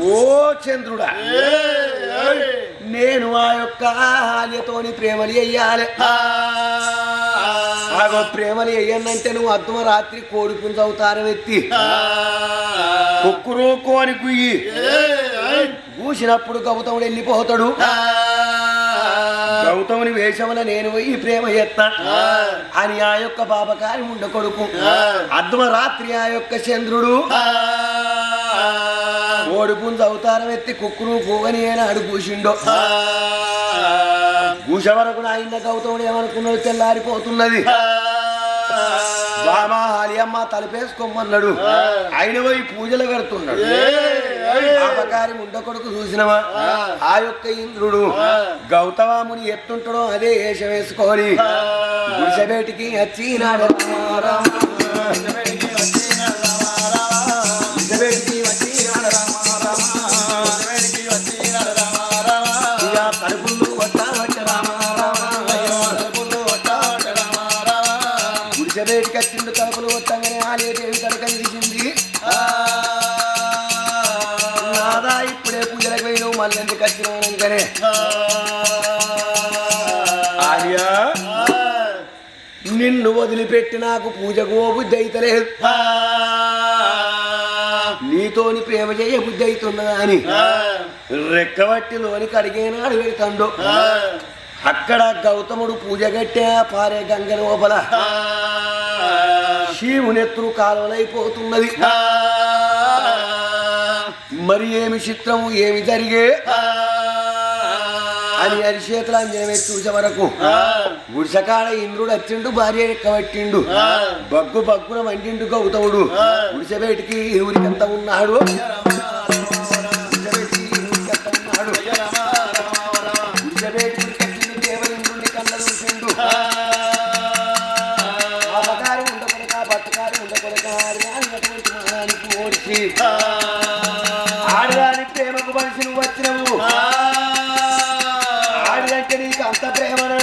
ఓ చంద్రుడా నేను ఆ యొక్క ఆల్యతోని ప్రేమలు చెయ్యాలి ఆగో ప్రేమలు చెయ్యనంటే నువ్వు అర్ధమ రాత్రి కోడి పుంజ అవతారం ఎత్తి కుక్కురు కోని గుయ్యి కూసినప్పుడు గౌతముడు వెళ్ళిపోతాడు గౌతముని వేషముల నేను పోయి ప్రేమ చేస్తా అని ఆ యొక్క పాపకారి ఉండ కొడుకు అర్ధమ రాత్రి ఆ యొక్క చంద్రుడు కోడి పుంజ అవతారం ఎత్తి కుక్కురు పోగని ఏనాడు కూసిండో కూస వరకు ఆయన గౌతముడు ఏమనుకున్నాడు తెల్లారిపోతున్నది బామా హాలియమ్మ తలపేసుకోమన్నాడు ఆయన పోయి పూజలు కడుతున్నాడు పాపకారి ముండ కొడుకు చూసినవా ఆ యొక్క ఇంద్రుడు గౌతమాముని ఎత్తుంటాడో అదే వేషం వేసుకొని గుడిసెబేటికి వచ్చినాడు గుడిసెబేటికి వచ్చిండు తలుపులు కొట్టంగానే ఆలేదేవి తడక తీసింది నాదా ఇప్పుడే పూజలకు పోయి నువ్వు మళ్ళీ ఎందుకు వచ్చినాకనే ఆర్యా నిన్ను వదిలిపెట్టి నాకు పూజకు ఓ బుద్ధి అయితలేదు నీతోని ప్రేమ చేయ బుద్ధి అవుతున్నదా అని రెక్కబట్టిలోని కడిగేనాడు వెళ్తాడు అక్కడ గౌతముడు పూజ కట్టే పారే గంగ లోపల శివునెత్తురు కాలువలైపోతున్నది మరి ఏమి చిత్రము ఏమి జరిగే అని అరిచేతుల అంజనమే చూసే వరకు గుడిసకాడ ఇంద్రుడు వచ్చిండు భార్య ఎక్కబట్టిండు బగ్గు బగ్గున మండిండు గౌతముడు గుడిసె బయటికి ఊరికంత ఉన్నాడు ఆడదాని ప్రేమకు మనిషి నువ్వు వచ్చినవు ఆడిదంటే నీకు అంత ప్రేమనా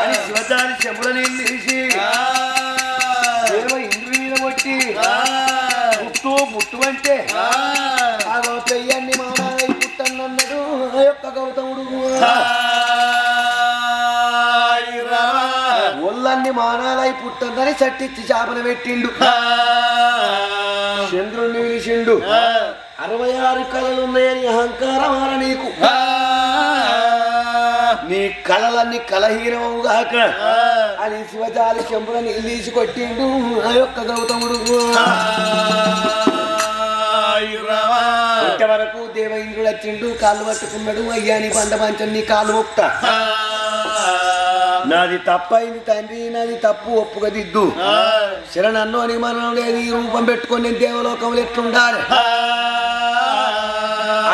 అని శివజాని చెముల నీళ్ళు తీసి ప్రేమ ఇంద్రుడి మీద కొట్టి పుట్టు పుట్టు అంటే ఆ పెయ్యాన్ని మానాయి పుట్టన్నన్నాడు ఆ యొక్క గౌతముడు ఒళ్ళన్ని మానాలై పుట్టందని చట్టిచ్చి చేపన పెట్టిండు చంద్రుణ్ణి పిలిచిండు 66 కళలున్నాయని అహంకారం ఆర నీకు నీ కళలన్నీ కలహీనవుగాక అని శివజాలి చెంపుల నీళ్ళు తీసి కొట్టిండు ఆ యొక్క గౌతముడు వరకు దేవ ఇంద్రుడు వచ్చిండు కాళ్ళు పట్టుకున్నాడు అయ్యా నీ బండ పంచం నీ కాళ్ళు మొక్త నాది తప్పైంది తండ్రి నాది తప్పు ఒప్పుగా దిద్దు శరణన్ను అని మనం లేదు ఈ రూపం పెట్టుకొని నేను దేవలోకంలో ఎట్లుండాలి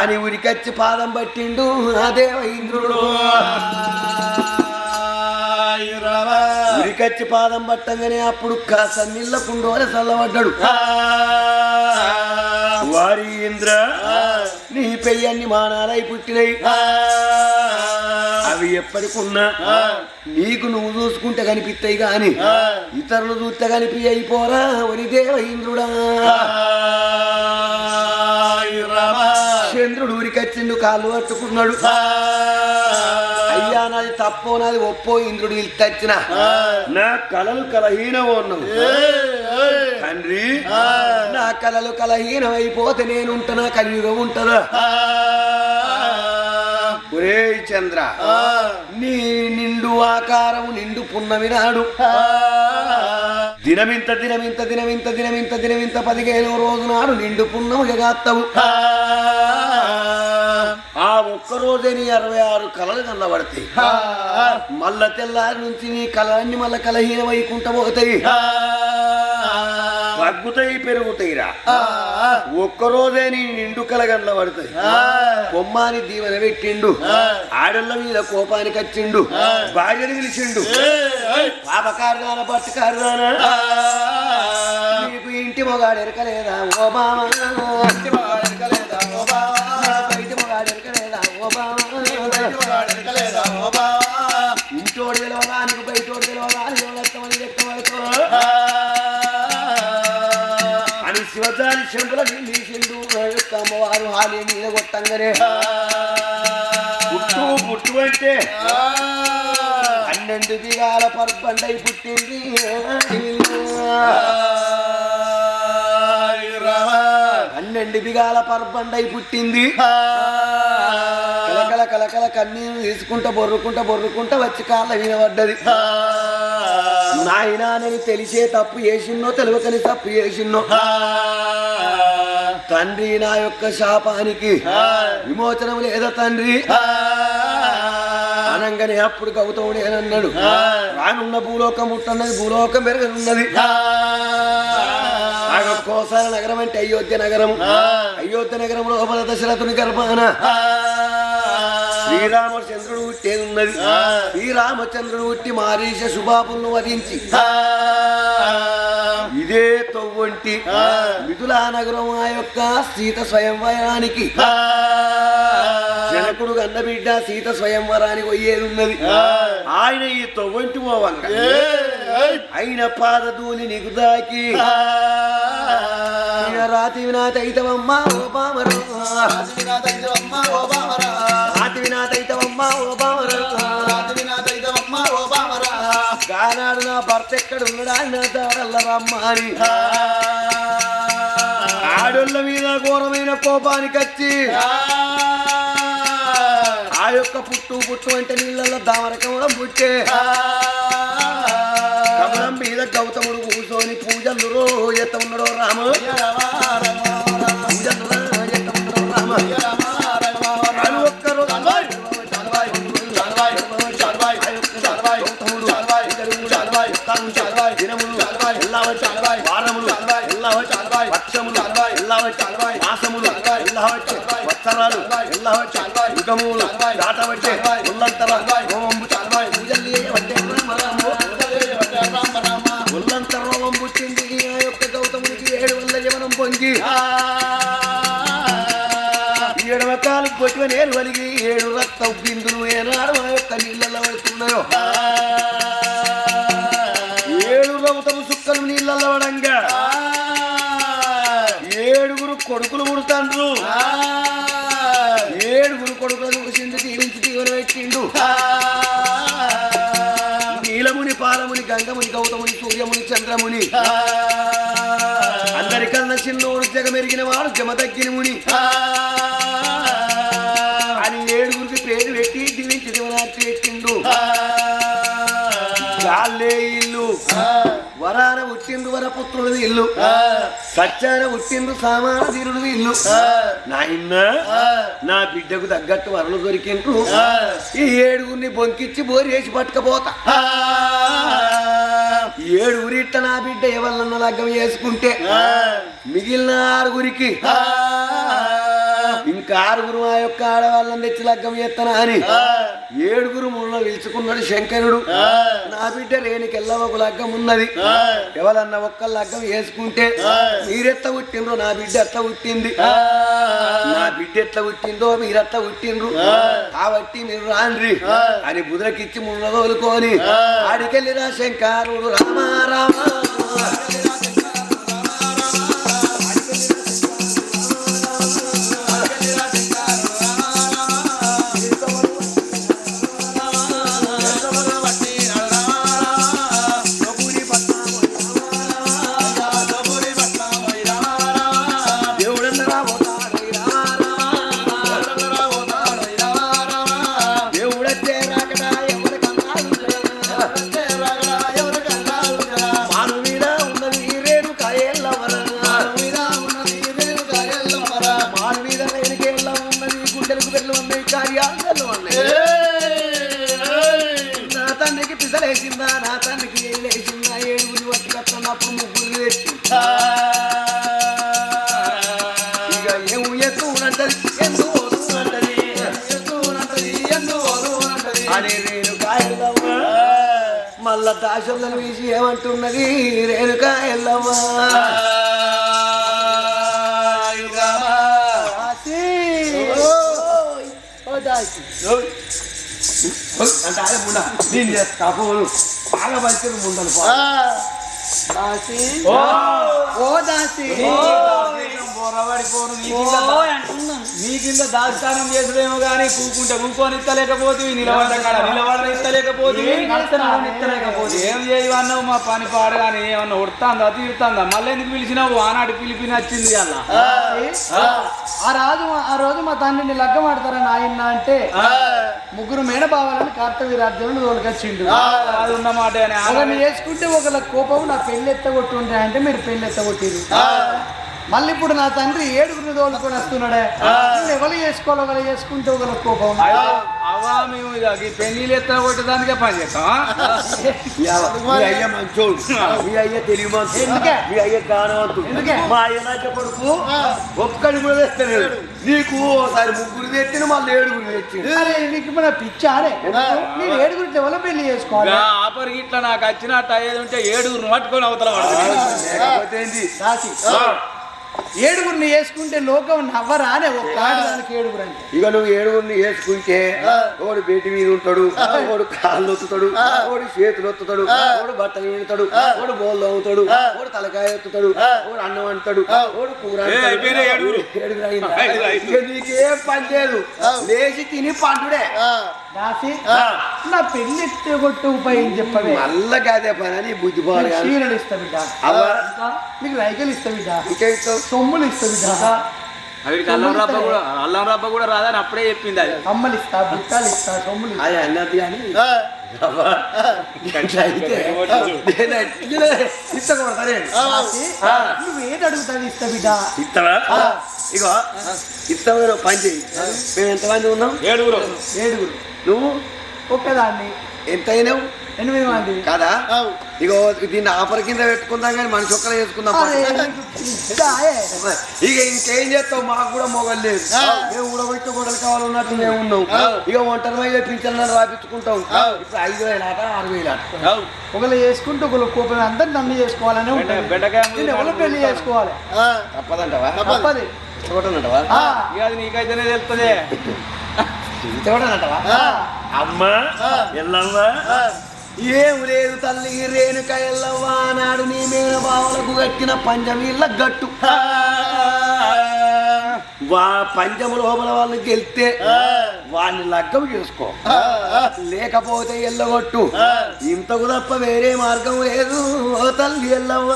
అని ఉరికచ్చి పాదం పట్టిండు ఆ దేవ ఇంద్రుడు ఉరికచ్చి పాదం పట్టంగానే అప్పుడు సన్నిళ్ళ కుండోలే చల్లబడ్డాడు వారి ఇంద్ర నీ పెయ్యన్ని మానాలై పుట్టినయి అవి ఎప్పటికున్నా నీకు నువ్వు చూసుకుంటే కనిపిస్తాయి గాని ఇతరులు చూస్తే కనిపి అయిపోరా వరి దేవ ఇంద్రుడా చంద్రుడు ఊరికొచ్చిండు కాళ్ళు పట్టుకున్నాడు అయ్యా నాది తప్పో నాది ఒప్పో ఇంద్రుడు ఇల్తచ్చిన నా కళలు కలహీనమో ఉన్నావు తండ్రి నా కళలు కలహీనం అయిపోతే నేనుంటనా కలియుగం ఉంటదా ఒరే చంద్ర నీ నిండు ఆకారము నిండు పున్నమి నాడు దినమింత దినమింత దినమింత దినమింత దినమింత 15వ రోజు నాడు నిండు పున్నము జగాత్తవు ఆ ఒక్కరోజే నీ 66 కళలు కనబడతాయి మళ్ళా తెల్లారి నుంచి నీ కళలన్నీ మళ్ళా కలహీనం వైకుంఠ పోతాయి తగ్గుతాయి పెరుగుతాయిరా ఒక్కరోజే నీ నిండు కలగండ్ల పడతాయి కొమ్మాని దీవెన పెట్టిండు ఆడళ్ళ మీద కోపానికి వచ్చిండు భార్యని పిలిచిండు పాపకారుదాన పట్టుకారుదానా నీకు ఇంటి మొగాడు ఎరకలేదా ఓ బామా ఇంటి మొగాడు ఎరకలేదా ఓ బామా బయటి మొగాడు ఎరకలేదా ఓ బామా ఎరకలేదా ఓ బామా ఇంటోడు తెలవదా నీకు బయటోడు తెలవదా అని శివజాలి చెంపుల నీసిండు నా యొక్క అమ్మవారు హాలి మీద కొట్టంగానే పుట్టు పుట్టు అంటే 12 దిగాల పర్బండై పుట్టింది 12 దిగాల పర్బండై పుట్టింది కలకల కలకల కన్నీరు తీసుకుంటా బొర్రుకుంటా వచ్చి కాళ్ళ వినబడ్డది నాయనా నేను తెలిసే తప్పు చేసిన్నో తెలియకని తప్పు చేసిన్నో తండ్రి నా యొక్క శాపానికి విమోచనం లేదా తండ్రి అనంగానే అప్పుడు గౌతముడు ఏనన్నాడు రానున్న భూలోకం ముట్టన్నది భూలోకం పెరగనున్నది కోసాల నగరం అంటే అయోధ్య నగరం అయోధ్య నగరం లోపల దశరథుని గర్భాన శ్రీరామచంద్రుడు పుట్టేది ఉన్నది శ్రీరామచంద్రుడు పుట్టి మారీష శుభాపులను వధించి ఇదే తొవ్వంటి మిథులా నగరం ఆ యొక్క సీత స్వయంవరానికి జనకుడు కన్న బిడ్డ సీత స్వయంవరానికి పోయేది ఉన్నది ఆయన ఈ తొవ్వంటి పోవంక అయిన పాదధూళి నీకు దాకి రాతి వినాతైతవమ్మ ఓ బామరా రాతి వినాతైతవమ్మ ఓ బామరా రాతి వినాతైతవమ్మ ఓ బామరా రాతి వినాతైతవమ్మ ఓ బామరా గానాడు నా భర్త ఎక్కడున్నాడా నా దారల్లరమ్మ అని ఆడోళ్ళ మీద ఘోరమైన కోపానికి వచ్చి ఆ యొక్క పుట్టు అంటే నీళ్ళల్లో దామరకమడం పుట్టే కమలం మీద గౌతముడు కూర్చొని పూజలు రోజెత్త ఉన్నాడో రామ పూజలు రోజెత్త ఉన్నాడో రామ అని ఒక్కరు దినములు వారములు పక్షములు మాసములు వత్సరాలు యుగములు దాటవచ్చే ఉల్లంతర హోమంబు పూజలు ఉల్లంతర హోమం పుట్టింది ఆ యొక్క గౌతమునికి 7 వల్ల జీవనం పొంగి 7వ కాలు పొట్టివ నేరు వలిగి 7 రక్త బిందులు ఏనాడు ఆ యొక్క నీళ్ళల్లో పడుతున్నాయో 7 గౌతము సుక్కలు నీళ్ళల్లో పడంగా 7 కొడుకులు పుడతాండ్రు 7 కొడుకులు చూసిండు దీవించి దీవెన పెట్టిండు నీలముని పాలముని గంగముని గౌతముని సూర్యముని చంద్రముని అందరికన్నా చిన్నోడు జగమెరిగిన వాడు జమదగ్గిన ముని అని 7 పేరు పెట్టి దీవించి దీవనార్చి పెట్టిండు గాల్లే ఇల్లు వరాన పుట్టిండు వరపుత్రుడు ఇల్లు సత్యాన పుట్టిండు సామాధీరుడు ఇల్లు నాయన నా బిడ్డకు తగ్గట్టు వరలు దొరికిండ్రు ఈ 7 బొంకిచ్చి బోరేసి పట్టుకపోతా 7 ఇట్ట నా బిడ్డ ఎవరన్నా లగ్గం చేసుకుంటే మిగిలిన 6 ఇంకా 6 ఆ యొక్క ఆడవాళ్ళని తెచ్చి లగ్గం చేస్తానా అని 7 ముళ్ళ పిలుచుకున్నాడు శంకరుడు నా బిడ్డ రేణుకెళ్ళ ఒక లగ్గం ఉన్నది ఎవరన్నా ఒక్క లగ్గం వేసుకుంటే మీరెట్లా పుట్టిండ్రు నా బిడ్డ ఎట్లా పుట్టింది నా బిడ్డ ఎట్లా పుట్టిందో మీరెట్లా పుట్టిండ్రు కాబట్టి మీరు రాండ్రి అని బుధకిచ్చి ముళ్ళ తోలుకొని ఆడికెళ్ళిరా శంకరుడు రామ రామ నా తండ్రికి పిసలేసిందా నా తండ్రికి లేచిందా 7 వచ్చి కట్టనప్పుడు 3 తెచ్చి ఇక ఏం ఎత్తునంటది అని రేణుకా ఎల్లవ్వ మళ్ళా దాశలను వీసి ఏమంటున్నది రేణుకా ఎల్లవ్వ అంటే అదే ముండ నేను కాకపోను బాగా మంచి ముండను దాసి ఓ దాసి నీ కింద దాస్తానం చేసుడేమో గానీ కూకొని ఇస్తలేకపోతే నిలబడనిస్తలేకపోతే ఏం చేయవన్నావు మా పని పాడగాని ఏమన్నా ఉడతాందా తీరుతాందా మళ్ళీ ఎందుకు పిలిచినావు ఆనాడు పిలిపి నచ్చింది అలా ఆ రోజు మా తండ్రిని లగ్గం ఆడతారని ఆయన అంటే ముగ్గురు మేనబావాలని కార్తవీరాజ్యం తోలుకొచ్చిండు అది ఉన్నమాట ఒకరిని వేసుకుంటే ఒకళ్ళ కోపం నా పెళ్ళి ఎత్తగొట్టుంటే అంటే మీరు పెళ్ళి ఎత్తగొట్టిరు మళ్ళీ ఇప్పుడు నా తండ్రి 7గురిని తోలుకొని వస్తున్నాడే ఎవరు చేసుకోవాలి ఒకరు చేసుకుంటే ఒకళ్ళ కోపం అవా మేము ఇది పెళ్లిళ్ళు ఎత్తగొట్టడానికే పని చేస్తాం అయ్య మంచోడు మీ అయ్య తెలివి మంచోడు మీ అయ్య జ్ఞానవంతుడు మా అయ్య నాక కొడుకు ఒక్కడి కూడా తెస్తలేడు నీకు ఒకసారి ముగ్గురు తెచ్చిన మళ్ళీ 7గురు తెచ్చిండు నీకు మన పిచ్చారే నేను 7గురిని ఎవరో పెళ్లి చేసుకోవాలి ఆపరికి ఇట్లా నాకు వచ్చినట్టు అయ్యేది ఉంటే 7గురిని పట్టుకొని అవతల లేకపోతే ఏంటి 7గురిని వేసుకుంటే లోకం నవ్వరా అనే ఒక ఆడదానికి 7గురు అంటే ఇక నువ్వు 7గురిని వేసుకుంటే ఒకడు బేటి మీద ఉంటాడు ఒకడు కాళ్ళు ఒత్తుతాడు ఒకడు చేతులు ఒత్తుతాడు ఒకడు బట్టలు విడతాడు ఒకడు బోళ్ళు అవుతాడు ఒకడు తలకాయ ఎత్తుతాడు ఒకడు అన్నం అంటాడు ఒకడు కూర నీకేం పని లేదు లేచి తిని పండుడే రాసి నా పెళ్లి ఎత్తగొట్టు ఉపాయం చెప్పవే మళ్ళా కాదే పని అని బుద్ధి బాగా చీరలు ఇస్తా బిడ్డ మీకు రైకలు ఇస్తా బిడ్డ సొమ్ములు ఇస్తా బిడ్డ అవిడికి అల్లం రబ్బ కూడా రాదని అప్పుడే చెప్పింది అది అమ్మలు ఇస్తా బుట్టాలు ఇస్తా సొమ్ములు అది అన్నది అని నువ్వు ఏది అడుగుతావు ఇస్తా బిడ్డ ఇస్తావా ఇగో ఇస్తావు పని చెయ్యి మేము ఎంతమంది ఉన్నాం 7గురు నువ్వు ఒక్కదాన్ని ఎంత అయినావు 8 మంది కాదా ఇగో దీన్ని ఆపర కింద పెట్టుకుందాం కానీ మనిషి ఒక్కరే చేసుకుందాం ఇక ఇంకేం చేస్తావు మాకు కూడా మొగలు లేదు మేము కూడా వచ్చి గొడవలు కావాలన్నట్టు మేము ఉన్నాం ఇక ఒంటరి మీద పింఛన్ రాపించుకుంటాం ఇప్పుడు 5,000 ఆట 6,000 ఆట ఒకళ్ళు చేసుకుంటూ ఒకళ్ళు కోపం అందరు నన్ను చేసుకోవాలని ఉంటుంది ఎవరు పెళ్లి చేసుకోవాలి తప్పదంటావా తప్పది చూడనంటావా అది నీకైతేనే తెలుస్తుంది చూడనంటావా అమ్మా ఎల్లమ్మా ఏం లేదు తల్లి రేణుక ఎల్లవ్వ నాడు నీ మీద బావలకు కట్టిన పంచమీళ్ళ గట్టు పంచమ లోపల వాళ్ళు గెలిస్తే వాడిని లగ్గం చేసుకో లేకపోతే ఎల్లగొట్టు ఇంతకు తప్ప వేరే మార్గం లేదు ఓ తల్లి ఎల్లవ్వ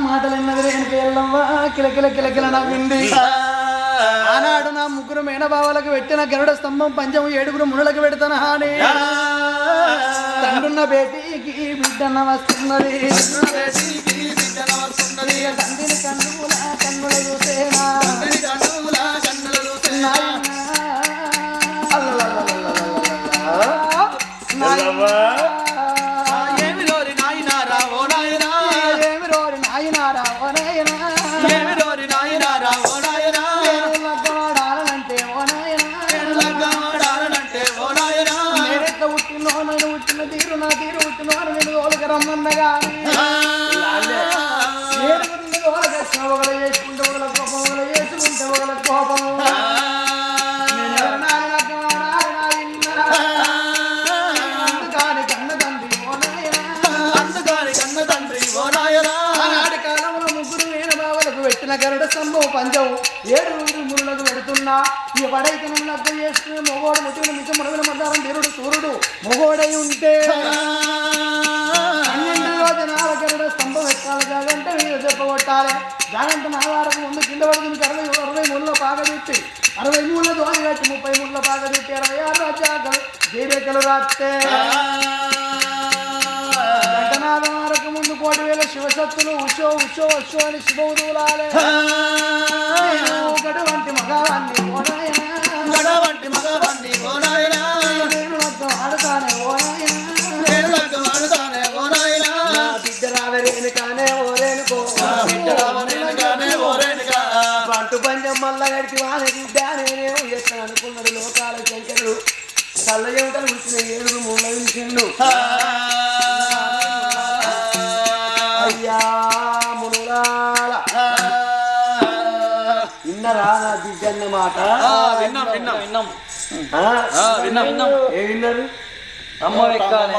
మాటలన్నది రేణుక ఎల్లవ్వ కిలకిల కిలకిల నవ్వింది ఆనాడు నా ముగ్గురు మేనబావలకు పెట్టిన గరుడ స్తంభం పంచము 7గురు మునులకు పెడతాను హాని తండ్రున్న బేటీకి బిడ్డన్న వస్తున్నది తండ్రిని కన్నుల చూసేనా ఏమి రోరి నాయనారా ఓ నాయనా ఏమి రోరి నాయనారా ఓ నాయనా ఏమి రోరి నాయనారా ఓ నాయనా లగ్గమాడాలంటే ఓ నాయనా నేనెట్లా పుట్టినో నేను పుట్టిన తీరు నా తీరు పుట్టినో నేను వాళ్ళకి రమ్మన్నగా ఒకళ్ళు చేసుకుంటే ఒకళ్ళ కోపం ఒకళ్ళు చేసుకుంటే ఒకళ్ళ కోపం పెట్టిన గరుడ స్తంభం పంచం 7గురు మునులకు పెడుతున్నా ఈ పడైతనం లగ్గం చేసుకుని మొగోడు ముట్టుకుని మిచ్చ మునగల మధ్యాహ్నం దేవుడు సూర్యుడు మొగోడై ఉంటే 12 జనాల గరుడ స్తంభం ఎక్కాలి జాగంటే మీరు చెప్పగొట్టాలి జాగంట నావారకు ముందు కింద పడుతుంది 60 ముళ్ళ పాగబెట్టి 60 ముళ్ళ దోని కట్టి 30 ముళ్ళ పాగబెట్టి 66 రాజ్యాలు జయరేఖలు రాస్తే ఘటనాదమారకు ముందు 1,000 శివశక్తులు ఉషో ఉషో ఉషో అని శివవులాలే గడవంటి మగవాన్ని గడవంటి మగవాన్ని నేను లగ్గం ఆడుతానే బిడ్డ రావరేను కానే ఓరేనుకో బంటు పంచం మల్ల గడిచి వాని బిడ్డ నేనేమో చేస్తాను అనుకున్నాడు లోకాల శంకరుడు కళ్ళ చెమటలు పుట్టిన 7గురు ముళ్ళ విషయండు అయ్యా మునులాల విన్నరా నా బిడ్డన్న మాట విన్నాం ఏ విన్నారు అమ్మ ఎక్కాలి